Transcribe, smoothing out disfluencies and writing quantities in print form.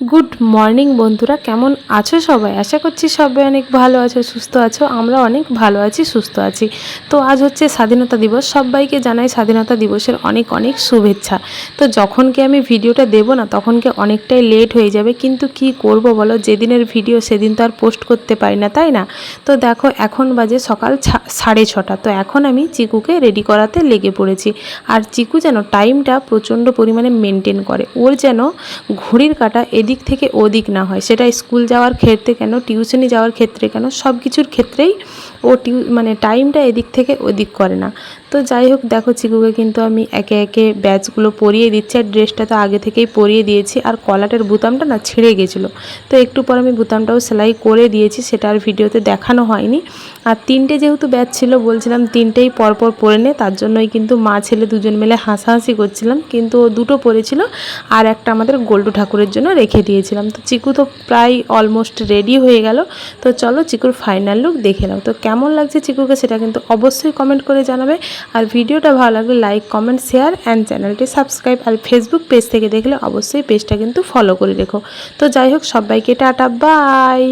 Good morning বন্ধুরা, কেমন আছো সবাই? আশা করছি সবাই অনেক ভালো আছো, সুস্থ আছো। আমরা অনেক ভালো আছি, সুস্থ আছি। তো আজ হচ্ছে স্বাধীনতা দিবস। সবাইকে জানাই স্বাধীনতা দিবসের অনেক অনেক শুভেচ্ছা। তো যখনকে আমি ভিডিওটা দেবো না তখনকে অনেকটাই লেট হয়ে যাবে, কিন্তু কি করব বলো, যেদিনের ভিডিও সেদিন তো আর পোস্ট করতে পারি না, তাই না? তো দেখো এখন বাজে সকাল 6:30। তো এখন আমি চিকুকে রেডি করাতে লেগে পড়েছি। আর চিকু যেন টাইমটা প্রচণ্ড পরিমাণে মেনটেন করে। ওর যেন ঘড়ির কাঁটা এদিক থেকে ওদিক না হয়, সেটা স্কুল যাওয়ার ক্ষেত্রে কেন, টিউশনি যাওয়ার ক্ষেত্রে কেন, সব কিছুর ক্ষেত্রেই ও টাইমটা এদিক থেকে ওদিক করে না। তো যাই হোক, দেখো চিকুকে কিন্তু আমি একে একে ব্যাচগুলো পরিয়ে দিচ্ছি। আর ড্রেসটা তো আগে থেকেই পরিয়ে দিয়েছি, আর কলারের বুতামটা না ছিঁড়ে গেছিলো। তো একটু পর আমি বুতামটাও সেলাই করে দিয়েছি, সেটা আর ভিডিওতে দেখানো হয়নি। আর তিনটে যেহেতু ব্যাচ ছিল, বলছিলাম তিনটেই পরপর পরে নে, তার জন্যই কিন্তু মা ছেলে দুজন মিলে হাসাহাসি করছিলাম। কিন্তু ও দুটো পরেছিল, আর একটা আমাদের গোল্ডু ঠাকুরের জন্য রেখে দিয়েছিলাম। তো চিকু তো প্রায় অলমোস্ট রেডি হয়ে গেল। তো চলো চিকুর ফাইনাল লুক দেখে নাও। তো কেমন লাগছে চিকুকে সেটা কিন্তু অবশ্যই কমেন্ট করে জানাবে। আর ভিডিওটা ভালো লাগলে লাইক, কমেন্ট, শেয়ার অ্যান্ড চ্যানেলটি সাবস্ক্রাইব। আর ফেসবুক পেজ থেকে দেখলে অবশ্যই পেজটা কিন্তু ফলো করে রেখো। তো যাই হোক, সবাইকে টাটা, বাই।